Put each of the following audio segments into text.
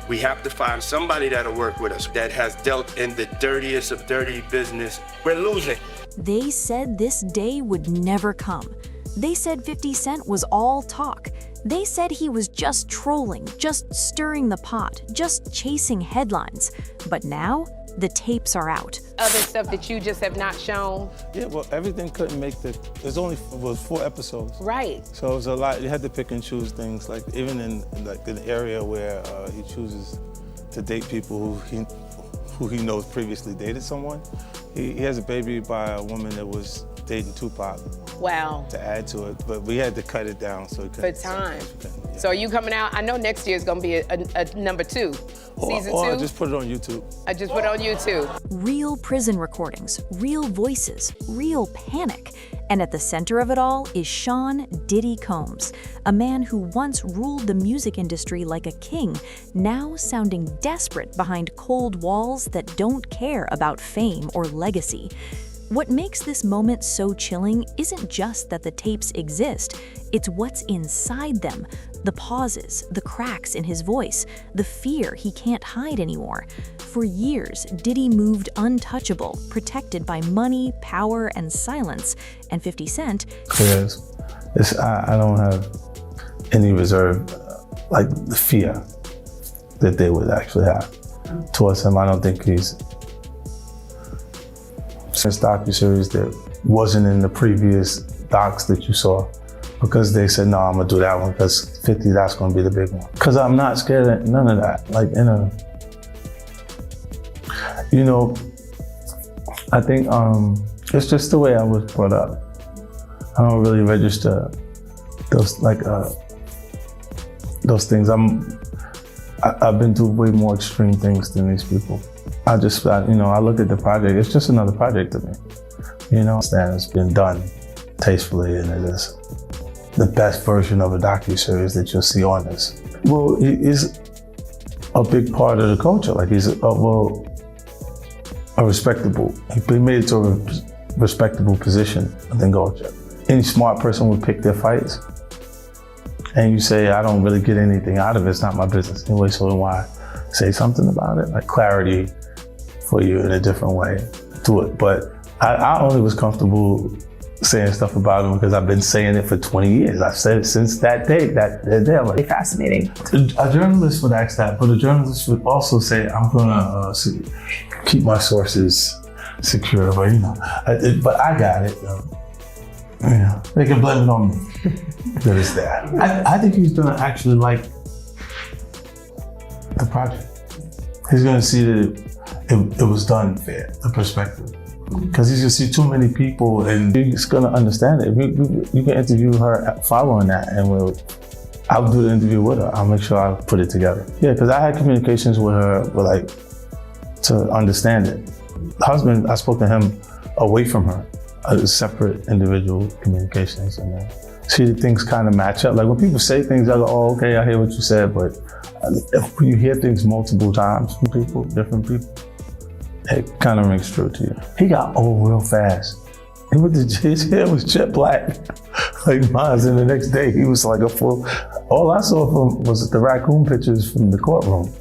We have to find somebody that'll work with us that has dealt in the dirtiest of dirty business. We're losing. They said this day would never come. They said 50 Cent was all talk. They said he was just trolling, just stirring the pot, just chasing headlines. But now, the tapes are out. Other stuff that you just have not shown? Yeah, well, everything couldn't make it was 4 episodes. Right. So it was a lot. You had to pick and choose things. Like even in an area where he chooses to date people who he knows previously dated someone. He has a baby by a woman that was dating Tupac. Wow. To add to it, but we had to cut it down so it couldn't. For time. Yeah. So are you coming out? I know next year is going to be a number 2. Season 2? I just put it on YouTube. I just put it on YouTube. Real prison recordings, real voices, real panic. And at the center of it all is Sean Diddy Combs, a man who once ruled the music industry like a king, now sounding desperate behind cold walls that don't care about fame or legacy. What makes this moment so chilling isn't just that the tapes exist, it's what's inside them. The pauses, the cracks in his voice, the fear he can't hide anymore. For years, Diddy moved untouchable, protected by money, power, and silence. And 50 Cent... I don't have any reserve, like the fear that they would actually have towards him. I don't think he's... Since docuseries that wasn't in the previous docs that you saw, because they said, no, I'm gonna do that one, because 50, that's gonna be the big one. Because I'm not scared of none of that. Like I think it's just the way I was brought up. I don't really register those things. I've been through way more extreme things than these people. I look at the project, it's just another project to me. It's been done tastefully, and it is the best version of a docuseries that you'll see on this. Well, he's a big part of the culture. Like he's a respectable, he made it to a respectable position within culture. Any smart person would pick their fights. And you say, I don't really get anything out of it, it's not my business anyway, so why say something about it? Like clarity for you in a different way, do it. But I only was comfortable saying stuff about him because I've been saying it for 20 years. I've said it since that day. I'm like, fascinating. A journalist would ask that, but a journalist would also say, I'm gonna keep my sources secure, but but I got it. Yeah, they can blame it on me. That it's that. I think he's gonna actually like the project. He's gonna see that it was done fair, the perspective. Because he's gonna see too many people and he's gonna understand it. You can interview her following that, and I'll do the interview with her. I'll make sure I put it together. Yeah, because I had communications with her, to understand it. The husband, I spoke to him away from her. Separate individual communications, and see things kind of match up. Like when people say things, I go, oh, okay, I hear what you said, but if you hear things multiple times from people, different people, it kind of rings true to you. He got old real fast. His hair was jet black, like mine, and the next day he was like a full, all I saw from was the raccoon pictures from the courtroom.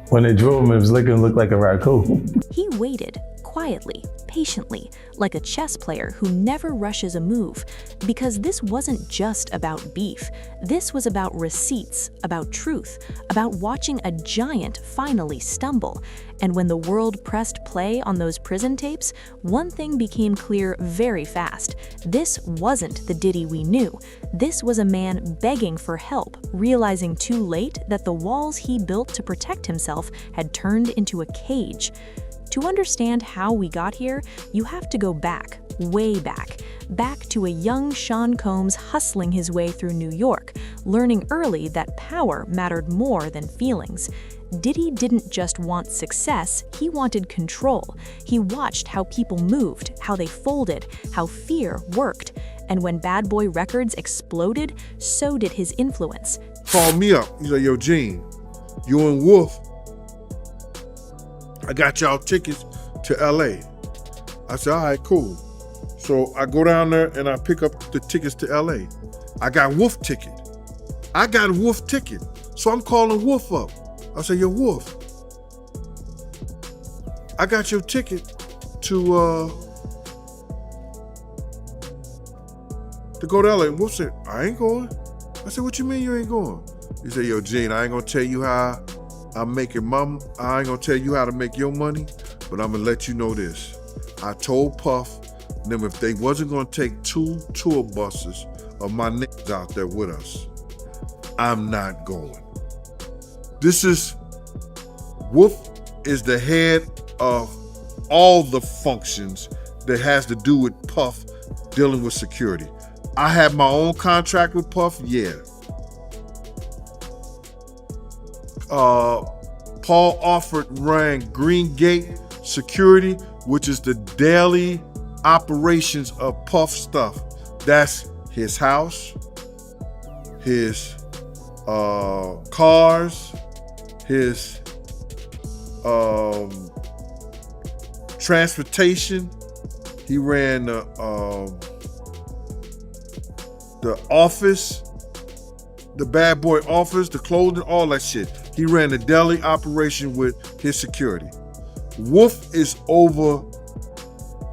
When they drew him, it was looked like a raccoon. He waited, quietly, patiently, like a chess player who never rushes a move. Because this wasn't just about beef. This was about receipts, about truth, about watching a giant finally stumble. And when the world pressed play on those prison tapes, one thing became clear very fast. This wasn't the Diddy we knew. This was a man begging for help, realizing too late that the walls he built to protect himself had turned into a cage. To understand how we got here, you have to go back, way back to a young Sean Combs hustling his way through New York, learning early that power mattered more than feelings. Diddy didn't just want success, he wanted control. He watched how people moved, how they folded, how fear worked. And when Bad Boy Records exploded, so did his influence. Called me up, he's like, yo, Gene, you and Wolf, I got y'all tickets to LA. I said, all right, cool. So I go down there and I pick up the tickets to LA. I got Wolf ticket. So I'm calling Wolf up. I said, yo, Wolf, I got your ticket to go to LA. And Wolf said, I ain't going. I said, what you mean you ain't going? He said, yo, Gene, I ain't gonna tell you how I'm making I ain't gonna tell you how to make your money, but I'm gonna let you know this. I told Puff them if they wasn't gonna take 2 tour buses of my niggas out there with us, I'm not going. Wolf is the head of all the functions that has to do with Puff dealing with security. I have my own contract with Puff, yeah. Paul Alford ran Green Gate Security, which is the daily operations of Puff stuff. That's his house, his cars, his transportation. He ran the office, the bad boy office, the clothing, all that shit. He ran the deli operation with his security. Wolf is over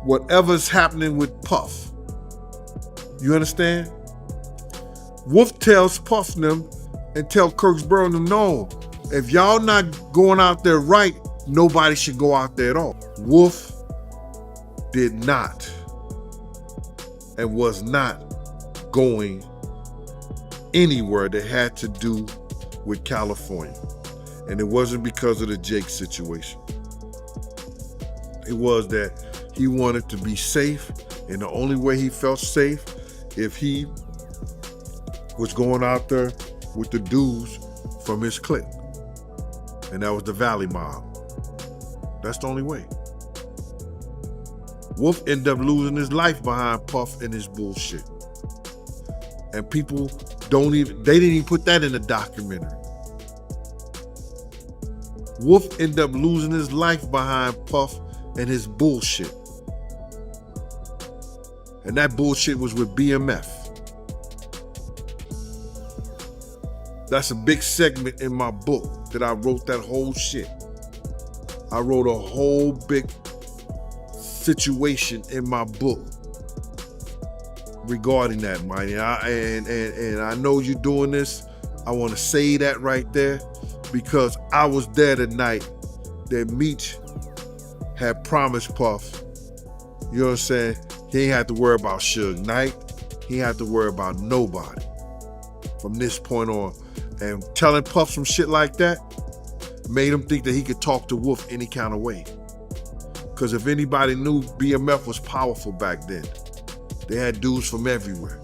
whatever's happening with Puff. You understand? Wolf tells Puff them and tell Kirksborough them, no, if y'all not going out there right, nobody should go out there at all. Wolf did not and was not going anywhere that had to do with California. And it wasn't because of the Jake situation. It was that he wanted to be safe, and the only way he felt safe if he was going out there with the dudes from his clique. And that was the Valley Mob. That's the only way. Wolf ended up losing his life behind Puff and his bullshit. And people they didn't even put that in the documentary. Wolf ended up losing his life behind Puff and his bullshit. And that bullshit was with BMF. That's a big segment in my book that I wrote that whole shit. I wrote a whole big situation in my book regarding that, Mighty. And I know you're doing this. I want to say that right there because I was there the night that Meech had promised Puff. You know what I'm saying? He ain't have to worry about Suge Knight. He ain't have to worry about nobody from this point on. And telling Puff some shit like that made him think that he could talk to Wolf any kind of way. Because if anybody knew, BMF was powerful back then. They had dudes from everywhere.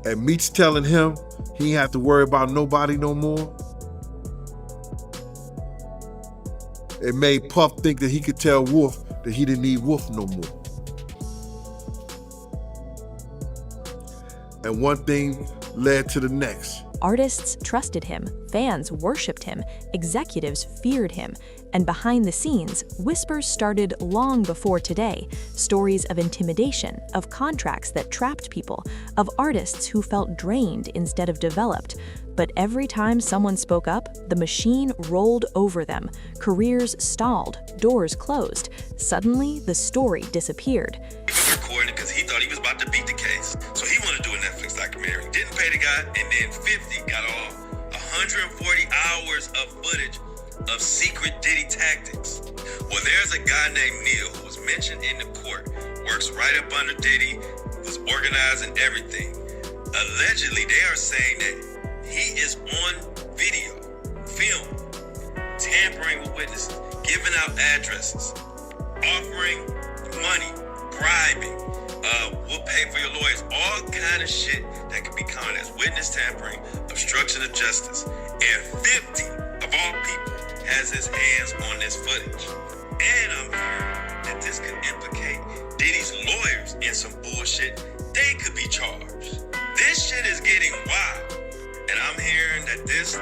And Meech telling him he ain't have to worry about nobody no more. It made Puff think that he could tell Wolf that he didn't need Wolf no more. And one thing led to the next. Artists trusted him, fans worshipped him, executives feared him, and behind the scenes, whispers started long before today. Stories of intimidation, of contracts that trapped people, of artists who felt drained instead of developed. But every time someone spoke up, the machine rolled over them. Careers stalled, doors closed. Suddenly, the story disappeared. He was recording because he thought he was about to beat the case. So he wanted to do a Netflix documentary. Didn't pay the guy, and then 50 got all 140 hours of footage of secret Diddy tactics. Well, there's a guy named Neil who was mentioned in the court, works right up under Diddy, was organizing everything. Allegedly, they are saying that he is on video, film, tampering with witnesses, giving out addresses, offering money, bribing, we'll pay for your lawyers, all kind of shit that could be counted as witness tampering, obstruction of justice. And 50 of all people has his hands on this footage. And I'm hearing that this could implicate Diddy's lawyers in some bullshit. They could be charged. This shit is getting wild. And I'm hearing that this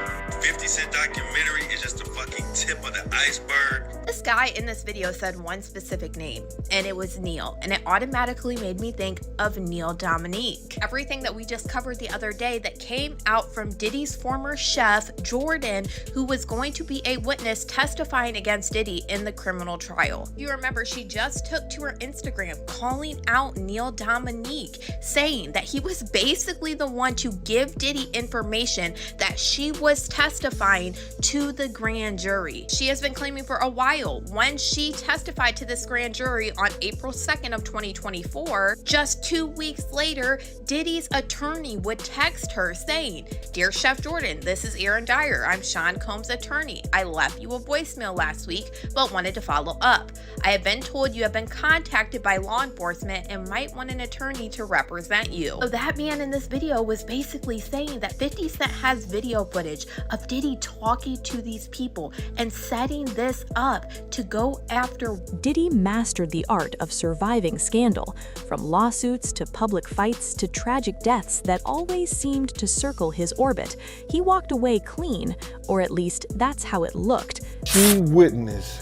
50 Cent documentary is just the fucking tip of the iceberg. This guy in this video said one specific name, and it was Neil, and it automatically made me think of Neil Dominique. Everything that we just covered the other day that came out from Diddy's former chef, Jordan, who was going to be a witness testifying against Diddy in the criminal trial. You remember she just took to her Instagram calling out Neil Dominique, saying that he was basically the one to give Diddy information that she was testifying to the grand jury. She has been claiming for a while when she testified to this grand jury on April 2nd of 2024, just 2 weeks later, Diddy's attorney would text her saying, "Dear Chef Jordan, this is Aaron Dyer. I'm Sean Combs' attorney. I left you a voicemail last week, but wanted to follow up. I have been told you have been contacted by law enforcement and might want an attorney to represent you." So that man in this video was basically saying that 50 Cent has video footage of Diddy talking to these people and setting this up to go after. Diddy mastered the art of surviving scandal, from lawsuits to public fights to tragic deaths that always seemed to circle his orbit. He walked away clean, or at least that's how it looked. She witnessed,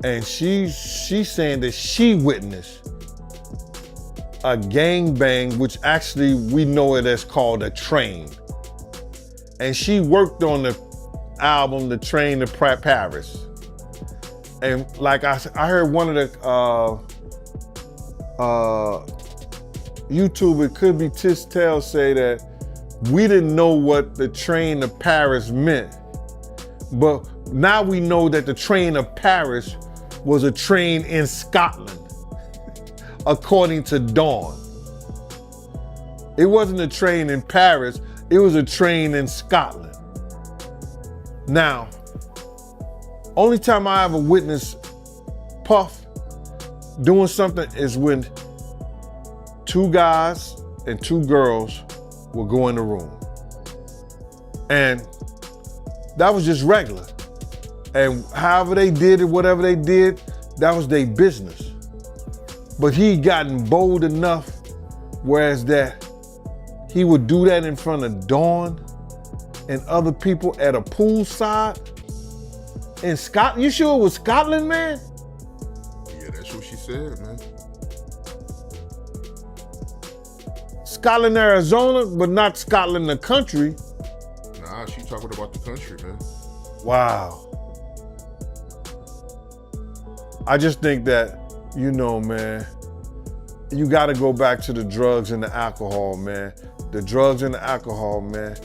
and she's saying that she witnessed a gangbang, which actually we know it as called a train. And she worked on the album, The Train to Paris. And like I heard one of the YouTube, it could be Tistel, say that we didn't know what the train to Paris meant. But now we know that the train of Paris was a train in Scotland, according to Dawn. It wasn't a train in Paris, it was a train in Scotland. Now, only time I ever witnessed Puff doing something is when 2 guys and 2 girls will go in the room. And that was just regular. And however they did it, whatever they did, that was their business. But he gotten bold enough, whereas that he would do that in front of Dawn and other people at a poolside in Scotland. You sure it was Scotland, man? Yeah, that's what she said, man. Scotland, Arizona, but not Scotland, the country. Nah, she talking about the country, man. Wow. I just think that, you know, man, you gotta go back to the drugs and the alcohol, man. The drugs and the alcohol, man.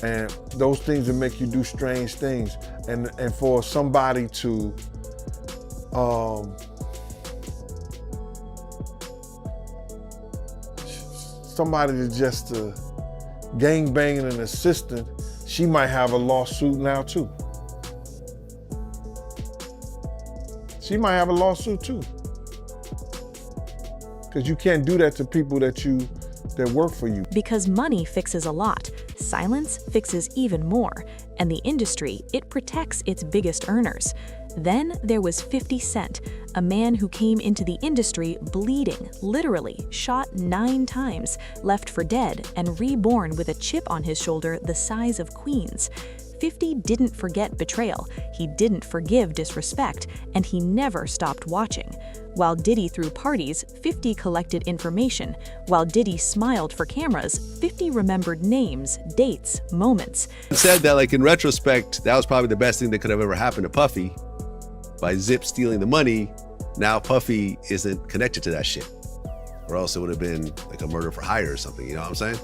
And those things that make you do strange things. And for somebody to, gang banging an assistant, she might have a lawsuit now too. She might have a lawsuit too. Because you can't do that to people that work for you. Because money fixes a lot, silence fixes even more, and the industry, it protects its biggest earners. Then there was 50 Cent, a man who came into the industry bleeding, literally shot 9 times, left for dead, and reborn with a chip on his shoulder the size of Queens. 50 didn't forget betrayal, he didn't forgive disrespect, and he never stopped watching. While Diddy threw parties, 50 collected information. While Diddy smiled for cameras, 50 remembered names, dates, moments. Said that, like, in retrospect, that was probably the best thing that could have ever happened to Puffy. By Zip stealing the money, now Puffy isn't connected to that shit. Or else it would have been like a murder for hire or something, you know what I'm saying?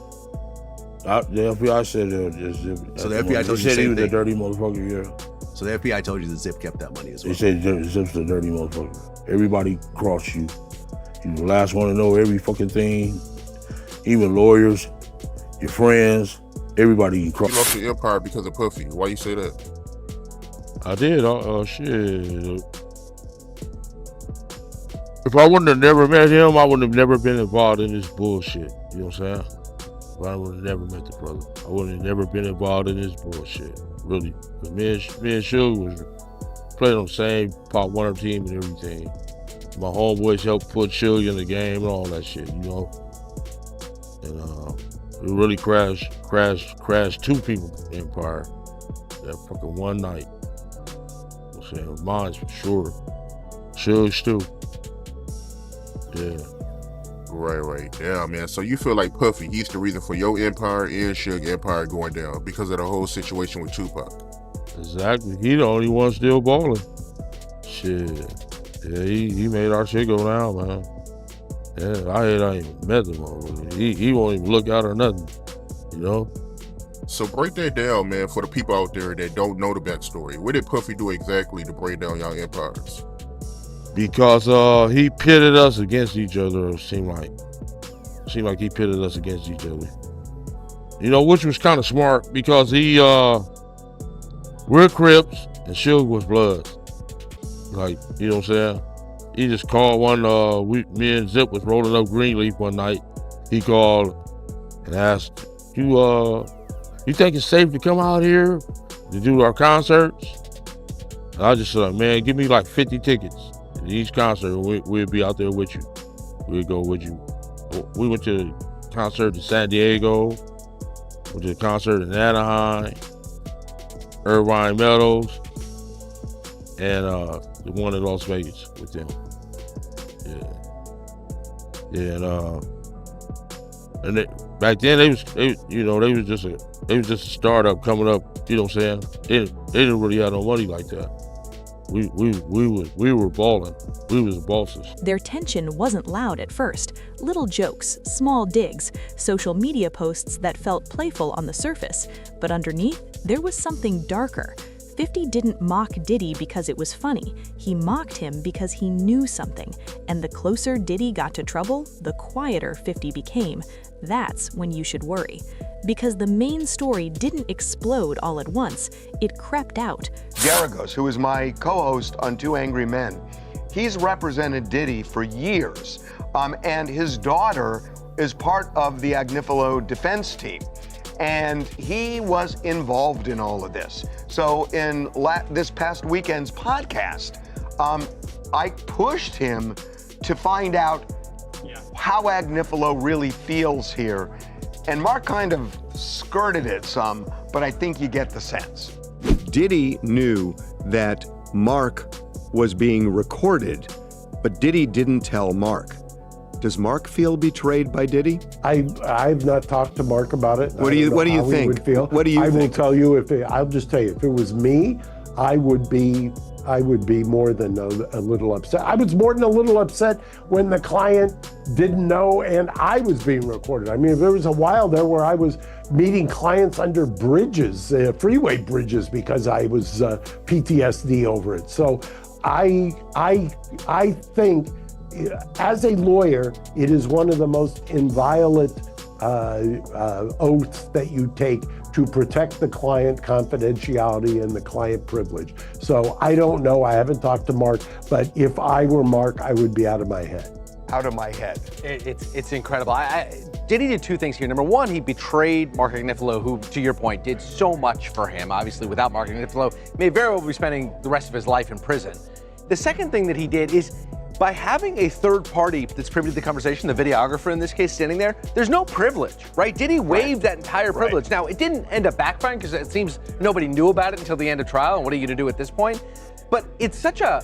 The FBI said it was just Zip. So the FBI told you the he same was thing? a dirty motherfucker, yeah. So the FBI told you that Zip kept that money as well? They said Zip's a dirty motherfucker. Everybody crossed you. You're the last one to know every fucking thing. Even lawyers, your friends, everybody can cross. You lost your empire because of Puffy. Why you say that? I did. Shit. If I wouldn't have never met him, I wouldn't have never been involved in this bullshit. You know what I'm saying? If I would have never met the brother, I would have never been involved in this bullshit. Really. Because me and Suge was playing on the same Pop Warner team and everything. My homeboys helped put Suge in the game and all that shit, you know? And it really crashed 2 people's empire that fucking one night. what I'm saying? Mine's for sure. Suge too. Yeah. Right. Yeah, man. So you feel like Puffy, he's the reason for your empire and Suge empire going down because of the whole situation with Tupac. Exactly. He the only one still balling. Shit. Yeah, he made our shit go down, man. Yeah, I ain't even met him already. He won't even look out or nothing, you know? So break that down, man, for the people out there that don't know the backstory. What did Puffy do exactly to break down y'all empires? Because he pitted us against each other, it seemed like. Seemed like he pitted us against each other. You know, which was kind of smart because we're Crips and Suge was Bloods. Like, you know what I'm saying? He just called me and Zip was rolling up Greenleaf one night. He called and asked, you think it's safe to come out here to do our concerts? And I just said, man, give me like 50 tickets to each concert and we'll be out there with you. We'll go with you. We went to the concert in San Diego, went to the concert in Anaheim, Irvine Meadows, and the one in Las Vegas with them. Yeah, and back then they was just a startup coming up. You know what I'm saying? They didn't really have no money like that. We were balling. We was the bosses. Their tension wasn't loud at first. Little jokes, small digs, social media posts that felt playful on the surface. But underneath, there was something darker. 50 didn't mock Diddy because it was funny. He mocked him because he knew something. And the closer Diddy got to trouble, the quieter 50 became. That's when you should worry. Because the main story didn't explode all at once. It crept out. Garagos, who is my co-host on Two Angry Men, he's represented Diddy for years. And his daughter is part of the Agnifilo defense team. And he was involved in all of this. So in this past weekend's podcast, I pushed him to find out how Agnifilo really feels here. And Mark kind of skirted it some, but I think you get the sense. Diddy knew that Mark was being recorded, but Diddy didn't tell Mark. Does Mark feel betrayed by Diddy? I've not talked to Mark about it. What do you think? Would feel. What do you think? think? I will tell you I'll just tell you, if it was me, I would be more than a little upset. I was more than a little upset when the client didn't know and I was being recorded. I mean, there was a while there where I was meeting clients under bridges, freeway bridges, because I was PTSD over it. So I think, as a lawyer, it is one of the most inviolate oaths that you take to protect the client confidentiality and the client privilege. So I don't know, I haven't talked to Mark, but if I were Mark, I would be out of my head. Out of my head. It's incredible. Diddy did two things here. Number one, he betrayed Mark Agnifilo, who, to your point, did so much for him. Obviously, without Mark Agnifilo, may very well be spending the rest of his life in prison. The second thing that he did is, by having a third party that's privy to the conversation, the videographer in this case standing there, there's no privilege, right? Diddy waived that entire privilege. Now, it didn't end up backfiring because it seems nobody knew about it until the end of trial, and what are you gonna do at this point? But it's such a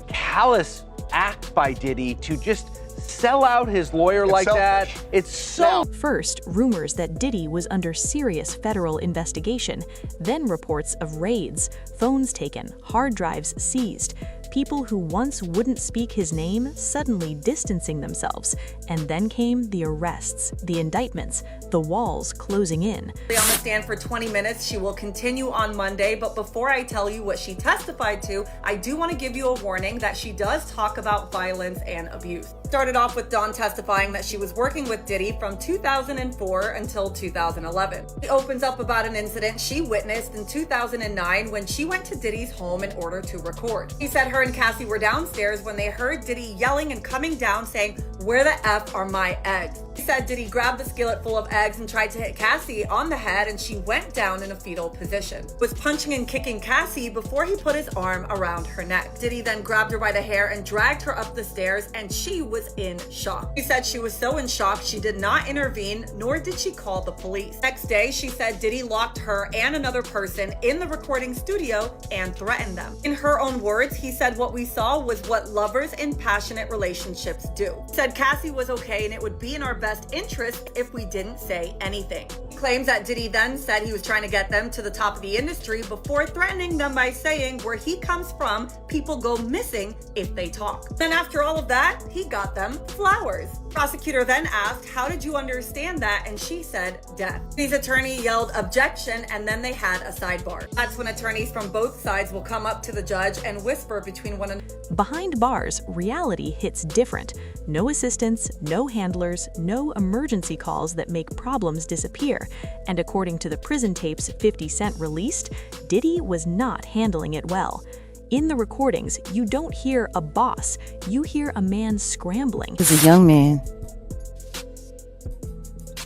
callous act by Diddy to just sell out his lawyer like that. It's so... First, rumors that Diddy was under serious federal investigation, then reports of raids, phones taken, hard drives seized, people who once wouldn't speak his name suddenly distancing themselves, and then came the arrests, the indictments, the walls closing in. On the stand for 20 minutes, she will continue on Monday, but before I tell you what she testified to, I do want to give you a warning that she does talk about violence and abuse. Started off with Dawn testifying that she was working with Diddy from 2004 until 2011. She opens up about an incident she witnessed in 2009 when she went to Diddy's home in order to record. She said her and Cassie were downstairs when they heard Diddy yelling and coming down saying, "Where the F are my eggs?" He said Diddy grabbed the skillet full of eggs and tried to hit Cassie on the head, and she went down in a fetal position. Was punching and kicking Cassie before he put his arm around her neck. Diddy then grabbed her by the hair and dragged her up the stairs, and she was in shock. He said she was so in shock she did not intervene, nor did she call the police. Next day, she said Diddy locked her and another person in the recording studio and threatened them. In her own words, he said what we saw was what lovers in passionate relationships do. He said Cassie was okay and it would be in our best interest if we didn't say anything. He claims that Diddy then said he was trying to get them to the top of the industry before threatening them by saying where he comes from, people go missing if they talk. Then after all of that, he got them flowers. Prosecutor then asked, how did you understand that? And she said, death. His attorney yelled objection, and then they had a sidebar. That's when attorneys from both sides will come up to the judge and whisper between one another. Behind bars, reality hits different. No assistants, no handlers, no emergency calls that make problems disappear. And according to the prison tapes 50 Cent released, Diddy was not handling it well. In the recordings, you don't hear a boss, you hear a man scrambling. He was a young man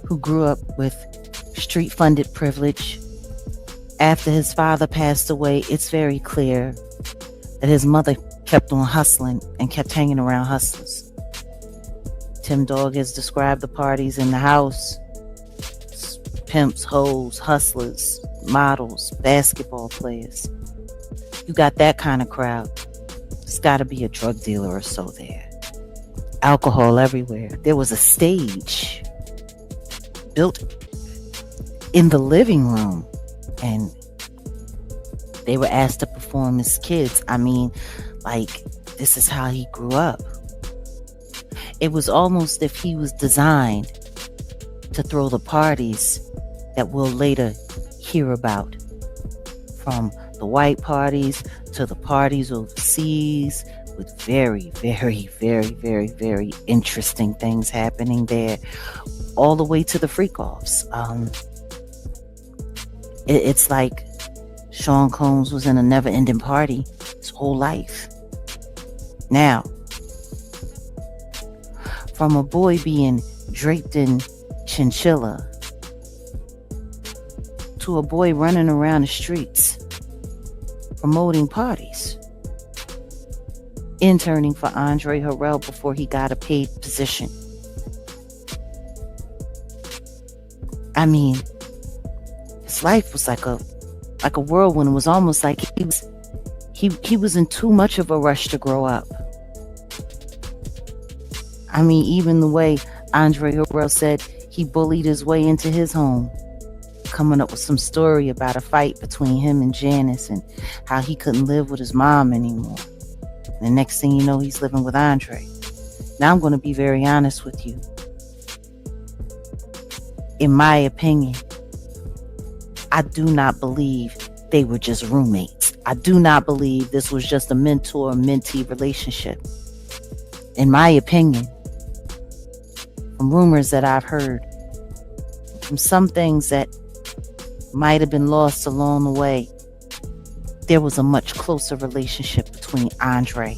who grew up with street-funded privilege. After his father passed away, it's very clear that his mother kept on hustling and kept hanging around hustlers. Tim Dog has described the parties in the house: pimps, hoes, hustlers, models, basketball players. You got that kind of crowd. There's got to be a drug dealer or so there. Alcohol everywhere. There was a stage built in the living room, and they were asked to perform as kids. I mean, like, this is how he grew up. It was almost if he was designed to throw the parties that we'll later hear about, from the white parties to the parties overseas, with very, very, very, very, very interesting things happening there, all the way to the freak-offs. It's like Sean Combs was in a never-ending party his whole life. Now, from a boy being draped in chinchilla to a boy running around the streets promoting parties, interning for Andre Harrell before he got a paid position. I mean, his life was like a whirlwind. It was almost like he was in too much of a rush to grow up. I mean, even the way Andre Harrell said he bullied his way into his home, coming up with some story about a fight between him and Janice and how he couldn't live with his mom anymore. And the next thing you know, he's living with Andre. Now, I'm going to be very honest with you. In my opinion, I do not believe they were just roommates. I do not believe this was just a mentor-mentee relationship. In my opinion, from rumors that I've heard, from some things that might have been lost along the way, there was a much closer relationship between Andre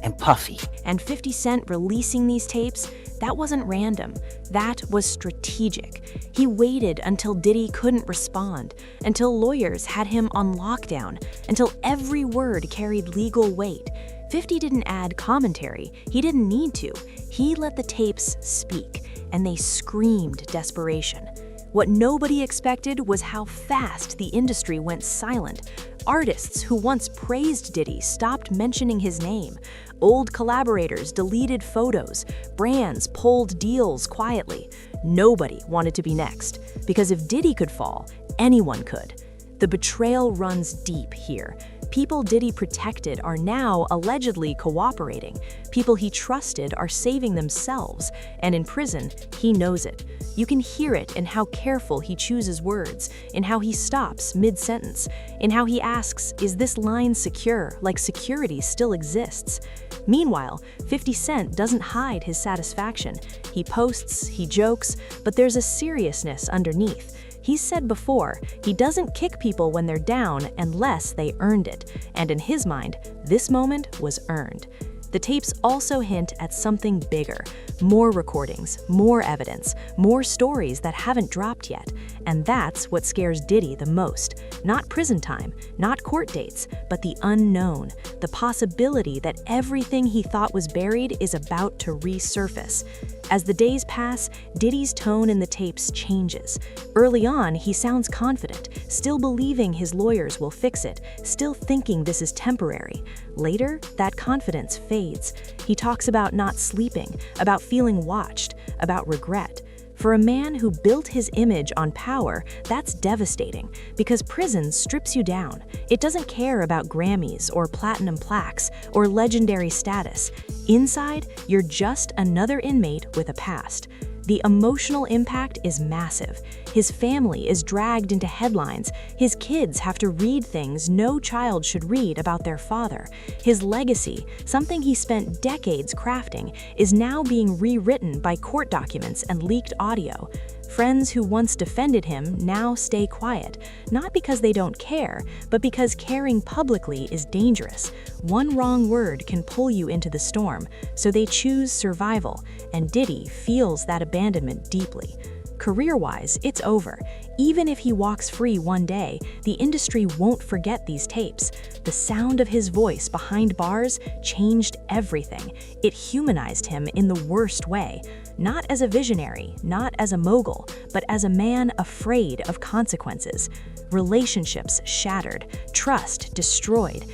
and Puffy. And 50 Cent releasing these tapes, that wasn't random. That was strategic. He waited until Diddy couldn't respond, until lawyers had him on lockdown, until every word carried legal weight. 50 didn't add commentary. He didn't need to. He let the tapes speak, and they screamed desperation. What nobody expected was how fast the industry went silent. Artists who once praised Diddy stopped mentioning his name. Old collaborators deleted photos. Brands pulled deals quietly. Nobody wanted to be next, because if Diddy could fall, anyone could. The betrayal runs deep here. People Diddy protected are now allegedly cooperating. People he trusted are saving themselves, and in prison, he knows it. You can hear it in how careful he chooses words, in how he stops mid-sentence, in how he asks, is this line secure, like security still exists? Meanwhile, 50 Cent doesn't hide his satisfaction. He posts, he jokes, but there's a seriousness underneath. He's said before, he doesn't kick people when they're down unless they earned it, and in his mind, this moment was earned. The tapes also hint at something bigger. More recordings, more evidence, more stories that haven't dropped yet. And that's what scares Diddy the most. Not prison time, not court dates, but the unknown. The possibility that everything he thought was buried is about to resurface. As the days pass, Diddy's tone in the tapes changes. Early on, he sounds confident, still believing his lawyers will fix it, still thinking this is temporary. Later, that confidence fades. He talks about not sleeping, about feeling watched, about regret. For a man who built his image on power, that's devastating, because prison strips you down. It doesn't care about Grammys or platinum plaques or legendary status. Inside, you're just another inmate with a past. The emotional impact is massive. His family is dragged into headlines. His kids have to read things no child should read about their father. His legacy, something he spent decades crafting, is now being rewritten by court documents and leaked audio. Friends who once defended him now stay quiet, not because they don't care, but because caring publicly is dangerous. One wrong word can pull you into the storm, so they choose survival, and Diddy feels that abandonment deeply. Career-wise, it's over. Even if he walks free one day, the industry won't forget these tapes. The sound of his voice behind bars changed everything. It humanized him in the worst way. Not as a visionary, not as a mogul, but as a man afraid of consequences. Relationships shattered, trust destroyed,